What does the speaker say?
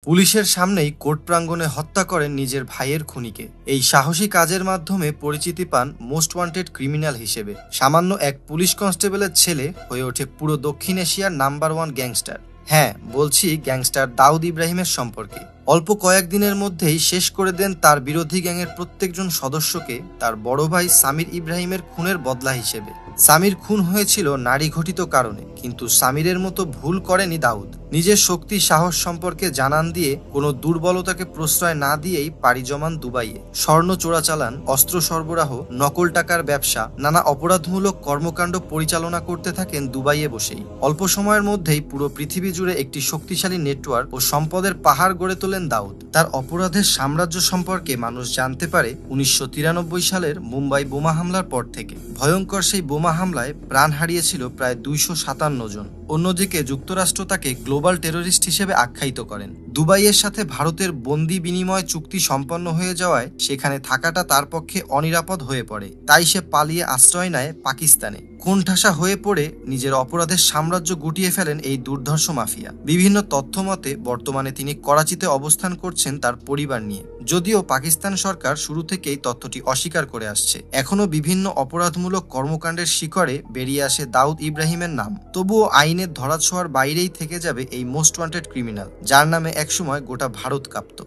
পুলিশের সামনেই কোর্ট প্রাঙ্গণে হত্যা করেন নিজের ভাইয়ের খুনিকে। এই সাহসী কাজের মাধ্যমে পরিচিতি পান মোস্ট ওয়ান্টেড ক্রিমিনাল হিসেবে। সামান্য এক পুলিশ কনস্টেবলের ছেলে হয়ে ওঠে পুরো দক্ষিণ এশিয়ার নাম্বার 1 গ্যাংস্টার। হ্যাঁ, বলছি গ্যাংস্টার দাউদ ইব্রাহিমের সম্পর্কে। অল্প কয়েকদিনের মধ্যেই শেষ করে দেন তার বিরোধী গ্যাংয়ের প্রত্যেকজন সদস্যকে তার বড় ভাই সামির ইব্রাহিমের খুনের বদলা হিসেবে। সামির খুন হয়েছিল নারী ঘটিত কারণে, কিন্তু সামিরের মতো ভুল করেনি দাউদ। নিজের শক্তি সাহস সম্পর্কে জানান দিয়ে কোনো দুর্বলতাকে প্রশ্রয় না দিয়েই পাড়ি জমান দুবাইয়ে। স্বর্ণ চোরাচালান, অস্ত্র সরবরাহ, নকল টাকার ব্যবসা, নানা অপরাধমূলক কর্মকাণ্ড পরিচালনা করতে থাকেন দুবাইয়ে বসেই। অল্প সময়ের মধ্যেই পুরো পৃথিবী জুড়ে একটি শক্তিশালী নেটওয়ার্ক ও সম্পদের পাহাড় গড়ে তোলেন দাউদ। তার অপরাধের সাম্রাজ্য সম্পর্কে মানুষ জানতে পারে 1993 সালের মুম্বাই বোমা হামলার পর থেকে। ভয়ঙ্কর সেই বোমা হামলায় প্রাণ হারিয়েছিল প্রায় 257 জন। অন্যদিকে যুক্তরাষ্ট্র তাকে গ্লোবাল টেররিস্ট হিসেবে আখ্যায়িত করেন। দুবাইয়ের সাথে ভারতের বন্দি বিনিময় চুক্তি সম্পন্ন হয়ে যাওয়ায় সেখানে থাকাটা তার পক্ষে অনিরাপদ হয়ে পড়ে। তাই সে পালিয়ে আশ্রয় নেয় পাকিস্তানে। কোণঠাসা হয়ে পড়ে নিজের অপরাধের সাম্রাজ্য গুটিয়ে ফেলেন এই দুর্ধর্ষ মাফিয়া। বিভিন্ন তথ্য মতে বর্তমানে তিনি করাচিতে অবস্থান করছেন তার পরিবার নিয়ে। যদিও পাকিস্তান সরকার শুরু থেকেই তথ্যটি অস্বীকার করে আসছে। এখনো বিভিন্ন অপরাধমূলক কর্মকাণ্ডের শিকড়ে বেরিয়ে আসে দাউদ ইব্রাহিমের নাম। তবুও আইনের ধরাছোঁয়ার বাইরেই থেকে যাবে এই মোস্ট ওয়ান্টেড ক্রিমিনাল, যার নামে একসময় গোটা ভারত কাঁপত।